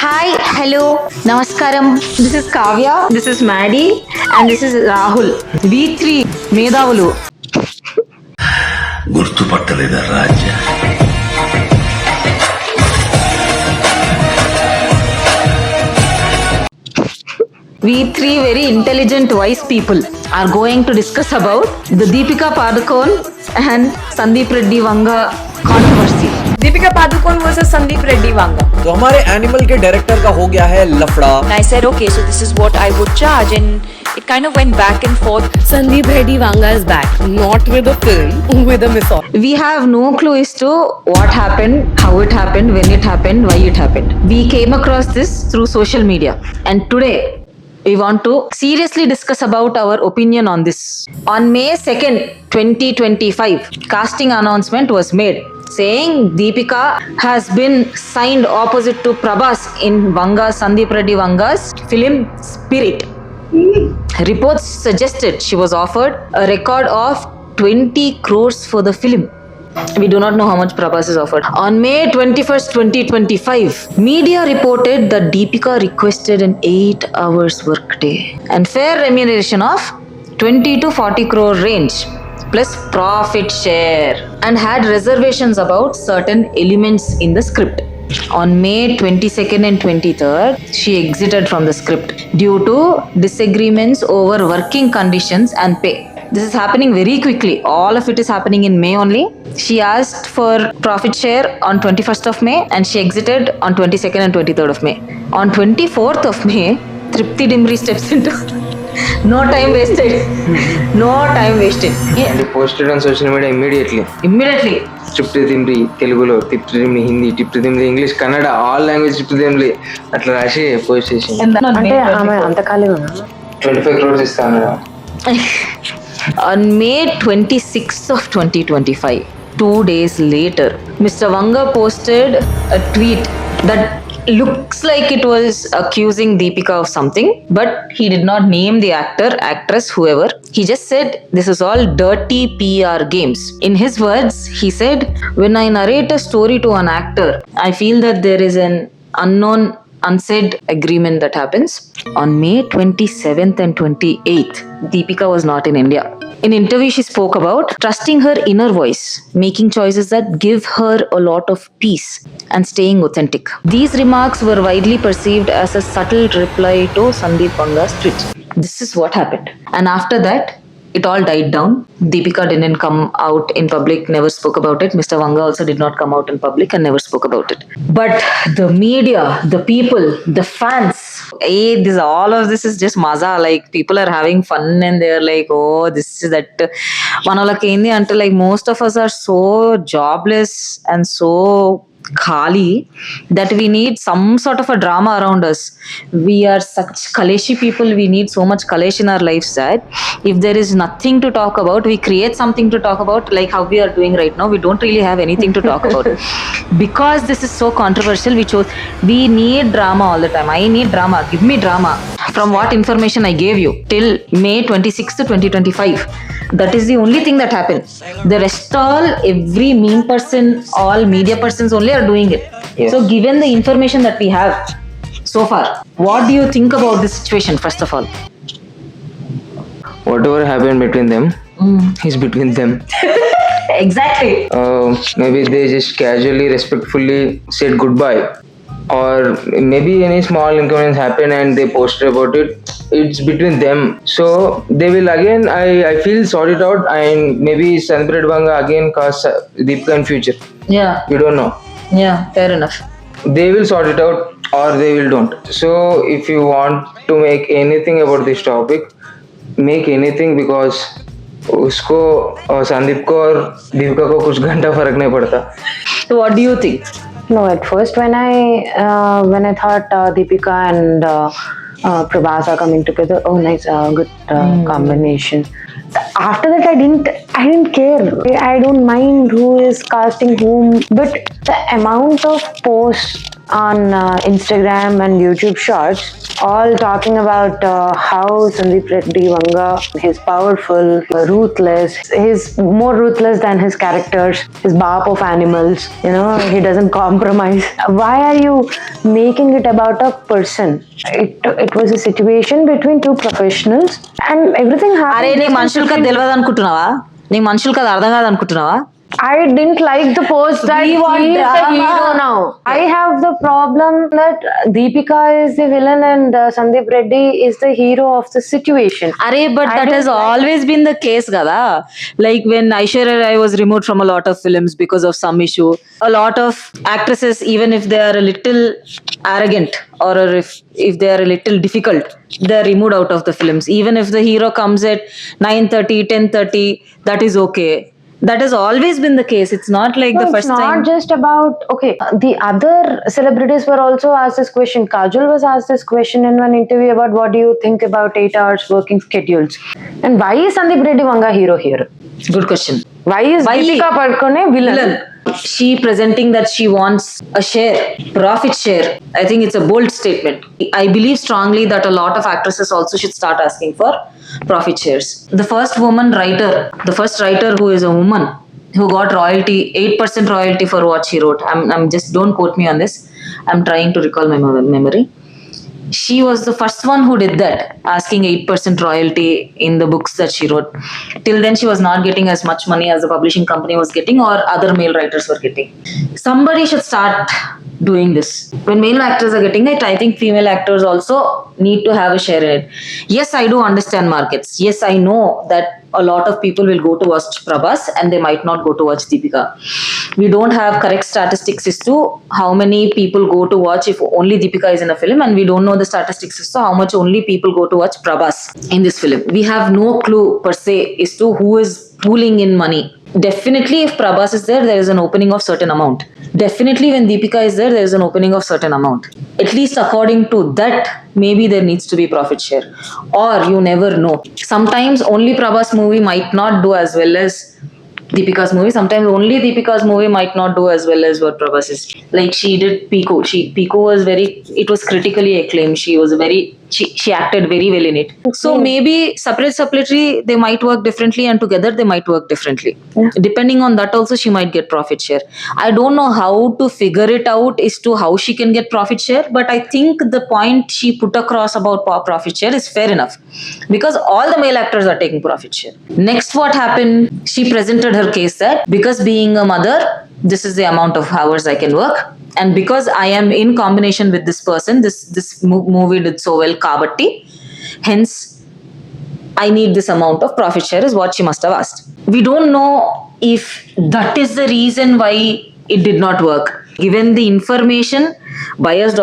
Hi, hello, Namaskaram. This is Kavya, this is Maddie, and this is Rahul. V3 మేధావులు. గుర్తుపట్టలేదా రాజా? We three very intelligent, wise people are going to discuss about the Deepika Padukone and Sandeep Reddy Vanga controversy. Deepika Padukone versus Sandeep Reddy Vanga. तो हमारे animal के director का हो गया है लफड़ा. And I said, okay, so this is what I would charge, and it kind of went back and forth. Sandeep Reddy Vanga is back, not with a film, with a missile. We have no clue as to what happened, how it happened, when it happened, why it happened. We came across this through social media, and today we want to seriously discuss about our opinion on this. On May 2nd, 2025, casting announcement was made saying Deepika has been signed opposite to Prabhas in Sandeep Reddy Vanga's film Spirit. Reports suggested she was offered a record of 20 crores for the film. We do not know how much Prabhas is offered. On May 21st, 2025, media reported that Deepika requested an 8 hours workday and fair remuneration of 20 to 40 crore range plus profit share, and had reservations about certain elements in the script. On May 22nd and 23rd, she exited from the script due to disagreements over working conditions and pay. This is happening very quickly. All of it is happening in May only. She asked for profit share on 21st of May and she exited on 22nd and 23rd of May. On 24th of May, Tripti Dimri steps into... No time wasted. No time wasted. And posted on social media immediately. Immediately. Tripti Dimri Telugulo, Tripti Dimri Hindi, Tripti Dimri English, Kannada, all language Tripti Dimri అట్లా రాసి post చేసి అంటే ఆమె అంతకాలం 25 crores ఇస్తాను. On May 26th of 2025, 2 days later, Mr. Vanga posted a tweet that looks like it was accusing Deepika of something, but he did not name the actor, actress, whoever. He just said this is all dirty PR games. In his words, he said, when I narrate a story to an actor, I feel that there is an unknown unsaid agreement that happens. On May 27th and 28th, Deepika was not in India. In interview, she spoke about trusting her inner voice, making choices that give her a lot of peace, and staying authentic. These remarks were widely perceived as a subtle reply to Sandeep Vanga's tweet. This is what happened. And after that, it all died down. Deepika didn't come out in public, never spoke about it. Mr. Vanga also did not come out in public and never spoke about it. But the media, the people, the fans, all of this is just maza. Like, people are having fun and they're like, oh, this is that. Manolaki endi ante, like, most of us are so jobless and so khali that we need some sort of a drama around us. We are such kaleshi people. We need so much kalesh in our lives that if there is nothing to talk about, we create something to talk about, like how we are doing right now. We don't really have anything to talk about. Because this is so controversial, we need drama all the time. I need drama. Give me drama. From what information I gave you till May 26th, 2025, that is the only thing that happened. The rest all, every meme person, all media persons only are doing it. Yes. So given the information that we have so far, what do you think about this situation, first of all? Whatever happened between them is between them. Exactly. Maybe they just casually, respectfully said goodbye, or maybe any small inconvenience happened and they posted about it. It's between them, so they will again, I feel, sort it out, and maybe Sandeep Reddy Vanga again cast Deepika in future. Yeah. We don't know. Yeah, fair enough. They will sort it out or they will don't. So if you want to make anything about this topic, make anything, because उसको संदीप को और दीपिका को कुछ घंटा फर्क नहीं पड़ता. So what do you think? No, at first when I thought Deepika and Prabhas are coming together, oh nice, good combination. After that, I didn't care. I don't mind who is casting whom, but the amount of posts on Instagram and YouTube shorts, all talking about how Sandeep Reddy Vanga is powerful, ruthless. He's more ruthless than his characters. He's bap of animals. You know, he doesn't compromise. Why are you making it about a person? It was a situation between two professionals, and everything అరే happened. నీకు మనుషులు కదా తెలియదు అనుకుంటున్నావా? నీకు మనుషులు కదా అర్థం కాదు అనుకుంటున్నావా? I didn't like the post that We he want is the drama. hero now. I have the problem that Deepika is the villain and Sandeep Reddy is the hero of the situation. Arey, but I that don't has like- always been the case, Gada. Like when Aishwarya Rai was removed from a lot of films because of some issue, a lot of actresses, even if they are a little arrogant or if they are a little difficult, they are removed out of the films. Even if the hero comes at 9:30, 10:30, that is okay. That has always been the case. It's not like No, the it's first not time. just about okay. The other celebrities were also asked this question. Kajol was asked this question in one interview about what do you think about 8 hours working schedules, and why is Sandeep Reddy Vanga hero here? Good question. Why is Why- Deepika Padukone villain? She presenting that she wants a share, profit share. I think it's a bold statement. I believe strongly that a lot of actresses also should start asking for profit shares. The first woman writer, the first writer who is a woman who got royalty, 8% royalty for what she wrote. I'm just, don't quote me on this. I'm trying to recall my memory. She was the first one who did that, asking 8% royalty in the books that she wrote. Till then, she was not getting as much money as the publishing company was getting or other male writers were getting. Somebody should start doing this. When male actors are getting it, I think female actors also need to have a share in it. Yes, I do understand markets. Yes, I know that a lot of people will go to watch Prabhas and they might not go to watch Deepika. We don't have correct statistics as to how many people go to watch if only Deepika is in a film, and we don't know the statistics as to how much only people go to watch Prabhas in this film. We have no clue per se as to who is pooling in money. Definitely if Prabhas is there is an opening of certain amount. Definitely when Deepika is there is an opening of certain amount. At least according to that, maybe there needs to be profit share. Or you never know. Sometimes only Prabhas movie might not do as well as Deepika's movie. Sometimes only Deepika's movie might not do as well as what Prabhas is. Like she did Pico. Pico was it was critically acclaimed. She acted very well in it. So maybe separately they might work differently, and together they might work differently. Depending on that also she might get profit share. I don't know how to figure it out as to how she can get profit share, but I think the point she put across about profit share is fair enough, because all the male actors are taking profit share. Next, what happened? She presented her case that because being a mother, this is the amount of hours I can work, and because I am in combination with this person, this movie did so well kabatti, hence I need this amount of profit share is what she must have asked. We don't know if that is the reason why it did not work. Given the information, biased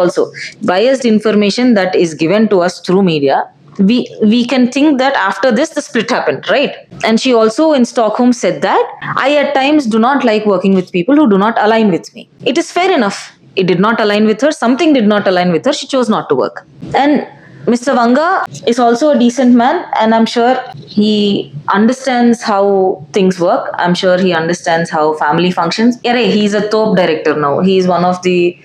information that is given to us through media, we can think that after this the split happened, right? And she also in Stockholm said that I at times do not like working with people who do not align with me. It is fair enough. It did not align with her. Something did not align with her. She chose not to work. And Mr. Vanga is also a decent man, and I'm sure he understands how things work. I'm sure he understands how family functions. He's a top director now. He is one of the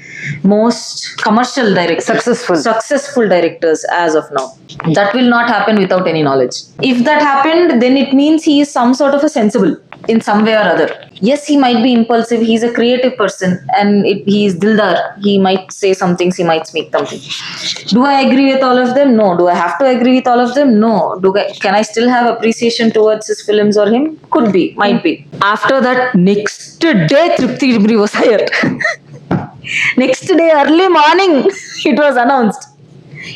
most commercial directors, successful directors as of now. That will not happen without any knowledge. If that happened, then it means he is some sort of a sensible in some way or other. Yes, he might be impulsive. He's a creative person, and he is dildar. He might say some things. He might speak something. Do I agree with all of them? No. Do I have to agree with all of them? No. Can I still have appreciation towards his films or him? Could be, might be. After that, next day, Tripti Dimri was hired. Next day, early morning, it was announced.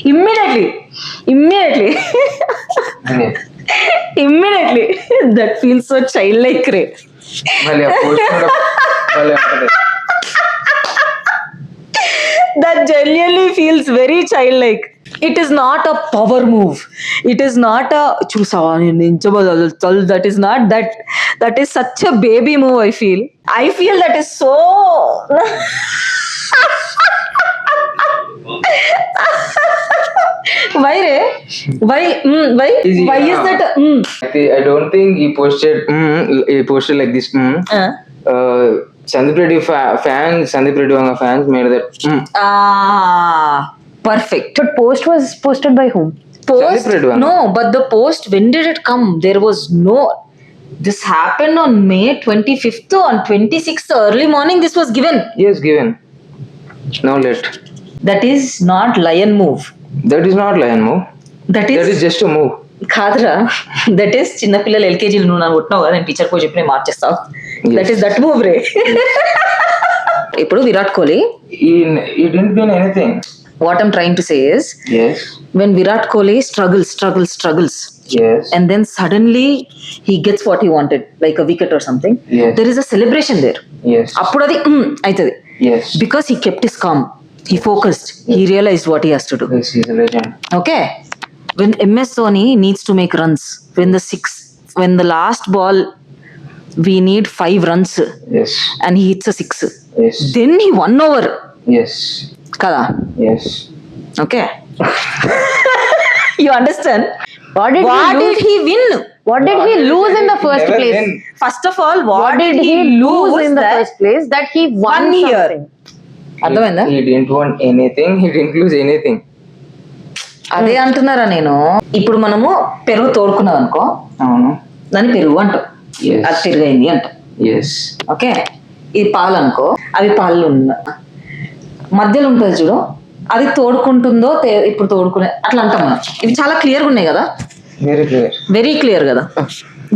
Immediately. Immediately. That feels so childlike, Ray. That genuinely feels very childlike. It is not a power move. It is not a that is not that. That is such a baby move. I feel that is so. Why, Ray? Why is that? I don't think he posted like this. Sandeep Reddy fans, Sandeep Reddy Vanga fans made that. Perfect. But post was posted by whom? Post, Sandeep Reddy Vanga. no, but the post, when did it come? There was no. This happened on May 25th. On 26th early morning, this was given. Yes, given. Now let. That is not lion move. That is not lion move. That That is is just a move. కాదురా. That is చిన్నపిల్లలు ఎల్కేజీలు నువ్వు నన్ను కొట్టినావు కదా, నేను teacher కో చెప్పి నేను మార్చేస్తావు. That is that move రే. ఇప్పుడు Virat Kohli, He didn't win anything. What I'm trying to say is, Yes. when Virat Kohli struggles Yes. and then suddenly he gets what he wanted, like a wicket or something, Yes. there is a celebration there. Yes. అప్పుడు అది అవుతుంది. Yes. Because he kept his calm, he focused, he realized what he has to do. Yes, he's a legend. Okay, when MS Dhoni needs to make runs, when the last ball we need 5 runs Yes. and he hits a 6, Yes. then he won over Yes. kada. Yes. Okay. You understand? What did he win? What did he lose in the first Never place? win. First of all, What did he lose in the first place that he won One year. something? అర్థమైందా? He didn't want anything. He didn't lose anything. అదే అంటున్నారా నేను. ఇప్పుడు మనము పెరుగు తోడుకున్నాం అనుకో, అవును. దాన్ని పెరుగు అంటాం. Yes. అది పెరుగైంది అంటాం. Yes. ఓకే, ఇది పాలు అనుకో, అవి పాలు మధ్యలో ఉంటుంది చూడు, అది తోడుకుంటుందో ఇప్పుడు తోడుకునే అట్లా అంటాం మనం. ఇవి చాలా క్లియర్గా ఉన్నాయి కదా, Very clear. వెరీ క్లియర్ కదా.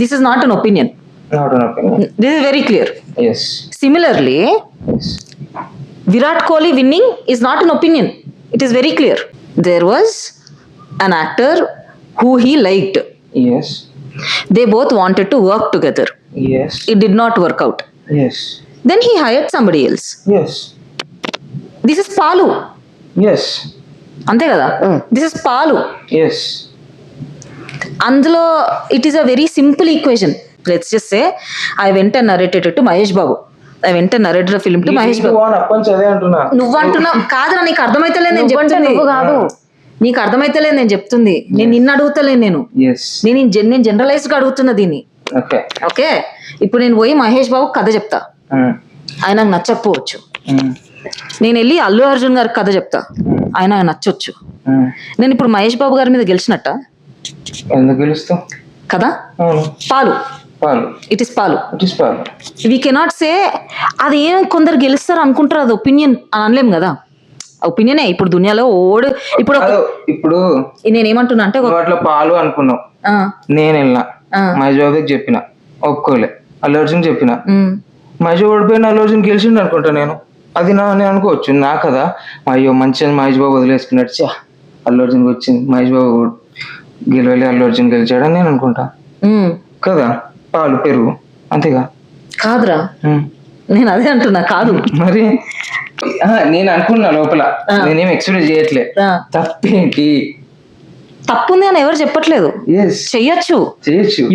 This is not an opinion, Not an opinion. This is very clear. Yes. Similarly Yes. Virat Kohli winning is not an opinion. It is very clear. There was an actor who he liked. Yes. They both wanted to work together. Yes. It did not work out. Yes. Then he hired somebody else. Yes. This is Palu. Yes. అంతే కదా, this is పాలు. Yes. అందులో it is a very simple equation. Let's just say I went narrated to Mahesh Babu, I went narrated film to Mahesh Babu. అదే అంటున్నా. నువ్వు అంటున్నావు కాదురా, నీకు అర్థమైతలేదు నేను నువ్వంటే చెప్తుంది. నువ్వు కాదు. నీకు అర్థమైతలేదు నేను చెప్తుంది. నేను నిన్ను అడుగుతలేను, Yes. నేను జనరలైజ్ గా అడుగుతున్నా దీన్ని. Okay. ఓకే, ఇప్పుడు నేను పోయి మహేష్ బాబు కథ చెప్తా, ఆయన నాకు నచ్చకపోవచ్చు. నేను వెళ్ళి అల్లు అర్జున్ గారికి కథ చెప్తా, ఆయన నచ్చొచ్చు. నేను ఇప్పుడు మహేష్ బాబు గారి మీద గెలిచినట్ట ఎందుకు గెలుస్తావు కదా. అవును. పాలు, పాలు. ఇట్ ఇస్ పాలు. ఇట్ ఇస్ పాలు. వీ కెనాట్ సే అది ఏం కొందరు గెలుస్తారు అనుకుంటారు, అది ఒపీనియన్ అని అనలేం కదా. ఒపీనియనే ఇప్పుడు దునియాలో ఓడు. ఇప్పుడు ఇప్పుడు నేనేమంటున్నా అంటే నువ్వు అట్లా పాలు అనుకున్నావు, నేను వెళ్ళినా మహేష్ బాబుకి చెప్పిన ఒప్పుకోలే, అల్లు అర్జున్ చెప్పిన మహేష్ బాబు ఓడిపోయిన అల్లు అర్జున్ గెలిచిండు అనుకుంటా నేను. అది నేను అనుకోవచ్చు నా కదా, అయ్యో మంచిగా మహేష్ బాబు వదిలేసుకున్నట్టు, చా అల్లు అర్జున్ వచ్చింది, మహేష్ బాబు గెలవలే, అల్లు అర్జున్ గెలిచాడని నేను అనుకుంటా కదా. పాలు పెరుగు అంతేగా. కాదురా, నేను అదే అంటున్నా కాదు. మరి నేను అనుకున్నా లోపల, నేనేం ఎక్స్ప్రెస్ చేయట్లే. తప్పేంటి? తప్పుంది అని ఎవరు చెప్పట్లేదు. చెయ్యొచ్చు,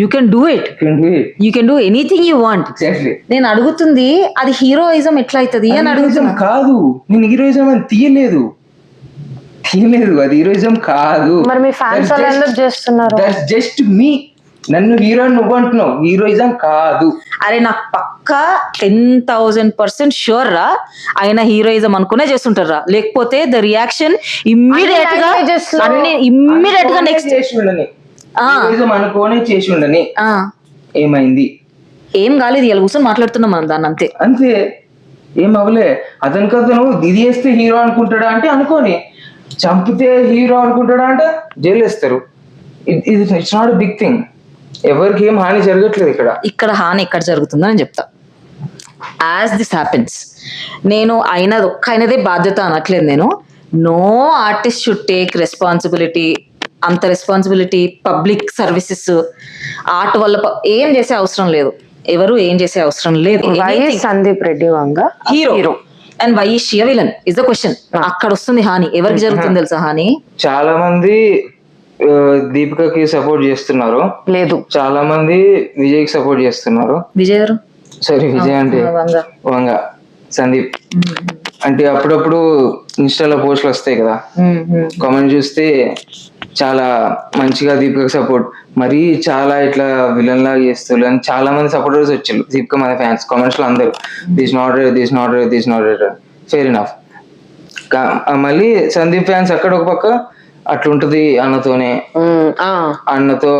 you can do it, you can do anything you want. నేను అడుగుతుంది అది హీరోయిజం ఎట్లా అవుతుంది అని అడుగుతున్నా. కాదు, నేను హీరోయిజం అని తీయలేదు, అది హీరోయిజం కాదు. మరి మీ ఫ్యాన్స్ అలా ఎందుకు చేస్తున్నారు? దట్స్ జస్ట్ మీ. నన్ను హీరో నువ్వు అంటున్నావు, హీరోయిజం కాదు. అరే నాకు పక్కా 10,000% షూర్ రా, ఆయన హీరోయిజం అనుకునే చేస్తుంటారా, లేకపోతే ద రియాక్షన్ ఇమ్మీడియట్ గా నెక్స్ట్ చేసి ఉండని, హీరోయిజం అనుకోనే చేసి ఉండని. ఏమైంది? ఏం కాలేదు, ఇలా కూర్చొని మాట్లాడుతున్నాం మనం దాన్ని, అంతే. అంతే, ఏం అవలే. అతనికి అతను ఇది చేస్తే హీరో అనుకుంటాడా అంటే అనుకోని, చంపితే హీరో అనుకుంటాడా అంటే జైలు వేస్తారు. It's not a big thing. ఎవరికి ఏం హాని జరగట్లేదు ఇక్కడ హాని ఎక్కడ జరుగుతుందో నేను చెప్తా. యాజ్ దిస్ హ్యాపెన్స్, నేను ఆయనదే బాధ్యత అనట్లేదు నేను. No artist should take responsibility. అంత రెస్పాన్సిబిలిటీ పబ్లిక్ సర్వీసెస్ ఆర్ట్ వల్ల ఏం చేసే అవసరం లేదు, ఎవరు ఏం చేసే అవసరం లేదు. Sandeep Reddy Vanga hero and why is she villain is the question. అక్కడ వస్తుంది హాని. ఎవరికి జరుగుతుంది తెలుసా హాని? చాలా మంది దీపికకి సపోర్ట్ చేస్తున్నారు, లేదు చాలా మంది విజయ్కి సపోర్ట్ చేస్తున్నారు. విజయ్ గారు, సారీ విజయ్ అంటే వంగ సందీప్. అంటే అప్పుడప్పుడు ఇన్స్టాలో పోస్టులు వస్తాయి కదా, కామెంట్ చూస్తే చాలా మంచిగా దీపిక సపోర్ట్, మరీ చాలా ఇట్లా విలన్ లాగా చేస్తారు అని చాలా మంది సపోర్టర్స్ వచ్చారు దీపిక మన ఫ్యాన్స్ కామెంట్స్ లో అందరూ this not rate fair enough. మళ్ళీ సందీప్ ఫ్యాన్స్ అక్కడ ఒక పక్క అట్లుంటది అన్నతోనే, అన్నతో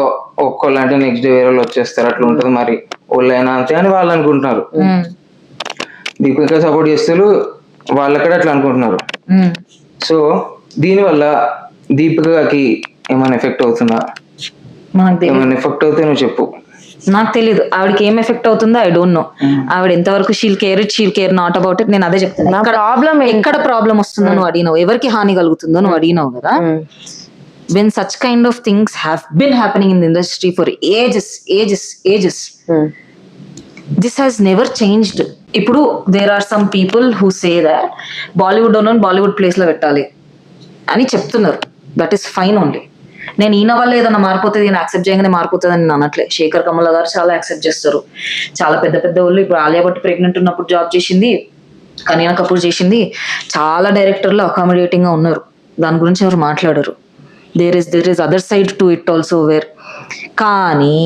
ఒక్కళ్ళు అంటే నెక్స్ట్ డే వేరే వాళ్ళు వచ్చేస్తారు, అట్లా ఉంటది మరి వాళ్ళైనా అంతే అని వాళ్ళు అనుకుంటున్నారు. దీపిక సపోర్ట్ చేస్తారు వాళ్ళక్కడ అట్లా అనుకుంటున్నారు. సో దీనివల్ల దీపికకి ఏమైనా ఎఫెక్ట్ అవుతుందా? ఏమైనా ఎఫెక్ట్ అవుతే నువ్వు చెప్పు. నాకు తెలియదు ఆవిడకి ఏం ఎఫెక్ట్ అవుతుందో, ఐ డోంట్ నో. ఆవిడ ఎంతవరకు she'll care not about it. నేను అదే చెప్తాను, ఎక్కడ ప్రాబ్లం వస్తుందో నువ్వు అడిగినావు, ఎవరికి హాని కలుగుతుందో నువ్వు అడిగినావు కదా. when such kind of things have been happening in the industry for ages, this has never changed. ఇప్పుడు there are some people who say that Bollywood place లో పెట్టాలి అని చెప్తున్నారు. That is fine only. నేను ఈయన వల్ల ఏదైనా మారిపోతుంది, నేను యాక్సెప్ట్ చేయగానే మారిపోతుంది అని అనట్లే. శేఖర్ కమల గారు చాలా యాక్సెప్ట్ చేస్తారు. చాలా పెద్ద పెద్ద వాళ్ళు, ఇప్పుడు ఆలియా భట్ ప్రెగ్నెంట్ ఉన్నప్పుడు జాబ్ చేసింది, కరీనా కపూర్ చేసింది, చాలా డైరెక్టర్లు అకామిడేటింగ్ గా ఉన్నారు, దాని గురించి ఎవరు మాట్లాడరు. There is other side to it also where. కానీ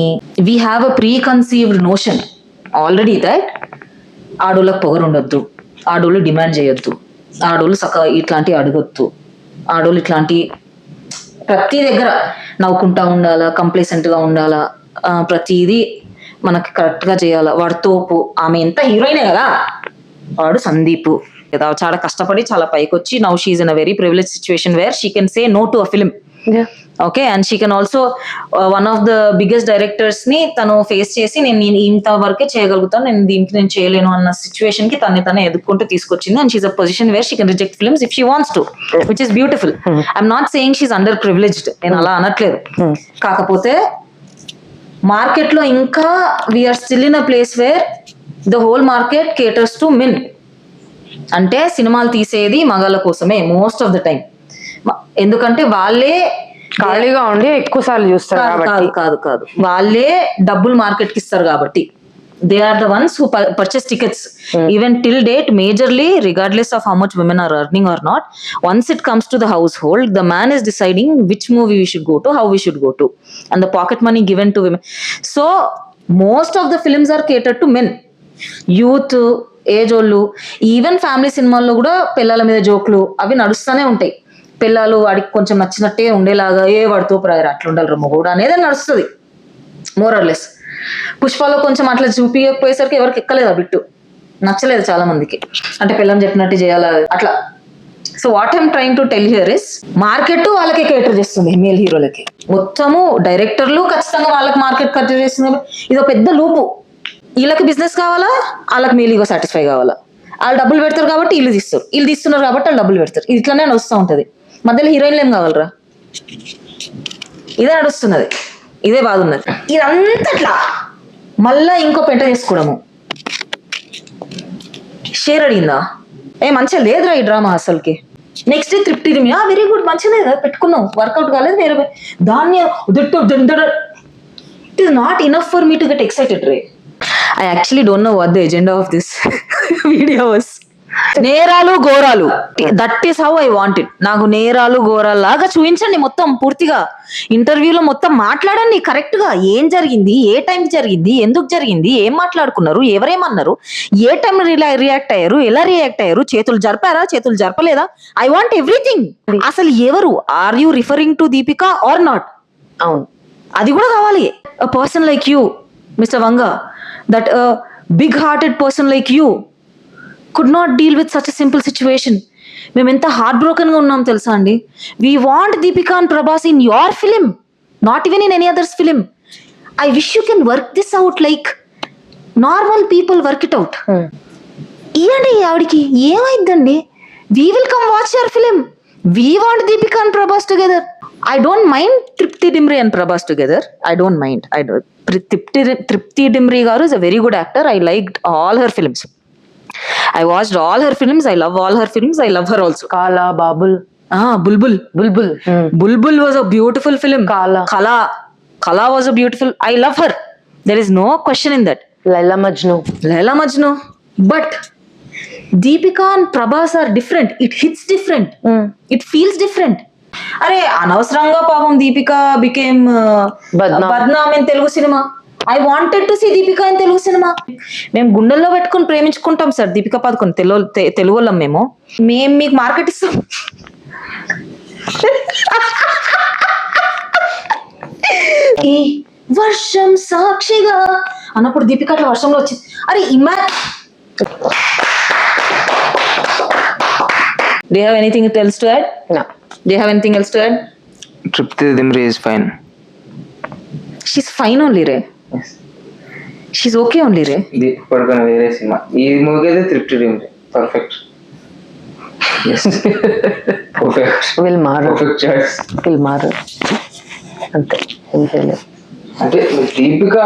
we have a preconceived notion already that ఆడోళ్ళకి పొగరు ఉండొద్దు, ఆడోళ్ళు డిమాండ్ చేయొద్దు, ఆడోళ్ళు ఇట్లాంటివి అడగొద్దు, ఆడోళ్ళు ఇట్లాంటి ప్రతి దగ్గర నవ్వుకుంటా ఉండాలా, కంప్లేసెంట్ గా ఉండాలా, ప్రతిదీ మనకి కరెక్ట్ గా చేయాలా. వాడు తోపు, ఆమె ఎంత హీరోయినే కదా, వాడు సందీప్ కదా, చాలా కష్టపడి చాలా పైకి వచ్చి now she's in a very privilege situation where she can say no to a film. Okay, and she can also one of the biggest directors ని తను ఫేస్ చేసి నేను ఇంత వరకే చేయగలుగుతాను, నేను దీనికి నేను చేయలేను అన్న సిచ్యువేషన్ కి తనే ఎదుర్కొంటూ తీసుకొచ్చింది. And she a position where she can reject films if she wants to, which is beautiful. I'm not saying she underprivileged, నేను అలా అనట్లేదు. కాకపోతే మార్కెట్ లో ఇంకా we're still in a place where the whole market caters to men. అంటే సినిమాలు తీసేది మగాళ్ళ కోసమే మోస్ట్ ఆఫ్ ద టైం, ఎందుకంటే వాళ్ళే ఖాళీగా ఉండి ఎక్కువ సార్లు చూస్తారు. కాదు వాళ్ళే డబ్బులు మార్కెట్ కి ఇస్తారు కాబట్టి. They are the ones who purchase tickets even till date majorly regardless of how much women are earning or not. Once it comes to the household, the man is deciding which movie we should go to, how we should go to, and the pocket money given to women. So most of the films are catered to men, youth, age వాళ్ళు. Even family సినిమాల్లో కూడా పిల్లల మీద జోకులు అవి నడుస్తూనే ఉంటాయి. పిల్లలు వాడికి కొంచెం నచ్చినట్టే ఉండేలాగా వాడితో ప్రాయర్ అట్లా ఉండాలి రమ్మ కూడా అనేది నడుస్తుంది మోర్ ఆర్ లెస్. పుష్పలో కొంచెం అట్లా చూపించకపోయేసరికి ఎవరికి ఎక్కలేదు, ఆ బిట్టు నచ్చలేదు చాలా మందికి, అంటే పిల్లని చెప్పినట్టు చేయాలి అట్లా. So what I'm trying to tell here is, market వాళ్ళకే కేటర్ చేస్తుంది, మేల్ హీరోలకి. మొత్తము డైరెక్టర్లు ఖచ్చితంగా వాళ్ళకి మార్కెట్ కటర్ చేస్తుంది. ఇదో పెద్ద లూపు. వీళ్ళకి బిజినెస్ కావాలా, వాళ్ళకి మేల్ ఈగో సాటిస్ఫై కావాలా. వాళ్ళు డబ్బులు పెడతారు కాబట్టి వీళ్ళు తీస్తున్నారు కాబట్టి వాళ్ళు డబ్బులు పెడతారు. ఇది ఇట్లానే నడుస్తూ ఉంటది. మధ్యలో హీరోయిన్లు ఏం కావాలరా, ఇదే నడుస్తున్నది, ఇదే బాధ ఉన్నది. ఇదంతట్లా మళ్ళా ఇంకో పెంట చేసుకోవడము. షేర్ అడిగిందా, మంచిగా లేదురా ఈ డ్రామా అసలుకి. నెక్స్ట్ డే తృప్తి వెరీ గుడ్, మంచిగా కదా పెట్టుకున్నావు, వర్కౌట్ కాలేదు, వేరే దాన్ని it is not enough for me to get excited ray. I actually don't know what the agenda of this video was. నేరాలు ఘోరాలు, that is how I want it. నాకు నేరాలు ఘోరాలు లాగా చూపించండి మొత్తం పూర్తిగా. ఇంటర్వ్యూలో మొత్తం మాట్లాడండి కరెక్ట్ గా, ఏం జరిగింది, ఏ టైం జరిగింది, ఎందుకు జరిగింది, ఏం మాట్లాడుకున్నారు, ఎవరేమన్నారు, ఏ టైం రియాక్ట్ అయ్యారు, ఎలా రియాక్ట్ అయ్యారు, చేతులు జరపారా, చేతులు జరపలేదా. I want everything. అసలు ఎవరు, are you referring to Deepika or not? అవును, అది కూడా కావాలి. A person like you Mr. Vanga, that a big-hearted person like you could not deal with such a simple situation. మేము ఎంత హార్ట్ బ్రోకెన్ గా ఉన్నాం తెలుసా అండి. We want Deepika and Prabhas in your film, not even in any others film. I wish you can work this out like normal people work it out. ఇవ్వండి ఆవిడికి, ఏమైందండి, we will come watch your film. We want Deepika and Prabhas together. I don't mind Tripti Dimri and Prabhas together. I don't mind. Tripti Dimri garu is a very good actor. I liked all her films. I watched all her films. I love all her films. I love her also. Kala, Babul. Bulbul. Bulbul was a beautiful film. Kala was a beautiful. I love her. There is no question in that. Laila Majnu. But Deepika and Prabhas are different. It hits different. It feels different. అరే అనవసరంగా పాపం Deepika became బద్నామ్ in Telugu cinema. I wanted to see Deepika in Telugu cinema. మేము గుండెల్లో పెట్టుకుని ప్రేమించుకుంటాం sir Deepika Padukone. Telugu వాళ్ళం మేము మీకు మార్కెట్ ఇస్తాం. ఈ వర్షం సాక్షిగా అన్నప్పుడు దీపిక అట్లా వర్షంలో వచ్చింది. అరే Do you have anything else to add? No. Do you have anything else to add? Tripti Dimri is fine. She's fine only, Ray. Yes. She's okay only, Ray. Deepika పడుకున్న వేరే సినిమా. ఈ మూవీ అయితే Tripti Dimri. Perfect. Yes. Perfect. Will Mara. Perfect choice. Will Mara. అంతే ఏం చేయలేదు. అంటే దీపిక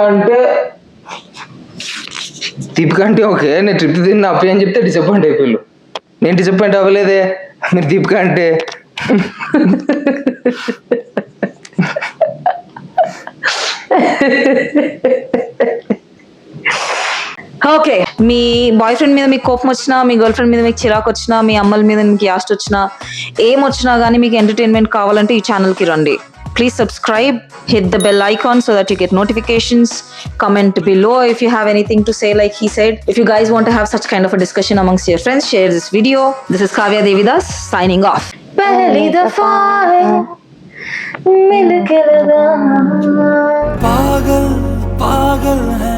అంటే okay. నేను ట్రిప్ తిన్న అప్పి అని చెప్తే డిసప్పాయింట్ అయిపోయాను. నేను డిసప్పాయింట్ అవ్వలేదే మీరు దీపిక అంటే. ఓకే, మీ బాయ్ ఫ్రెండ్ మీద మీకు కోపం వచ్చినా, మీ గర్ల్ ఫ్రెండ్ మీద మీకు చిరాకు వచ్చినా, మీ అమ్మల మీద మీకు యాస్ట్ వచ్చినా, ఏం వచ్చినా కానీ మీకు ఎంటర్టైన్మెంట్ కావాలంటే ఈ ఛానల్కి రండి. Please subscribe, hit the bell icon so that you get notifications. Comment below if you have anything to say like he said. If you guys want to have such kind of a discussion amongst your friends, share this video. This is Kavya Devidas signing off. Pehli dafa mil ke lada. पागल पागल है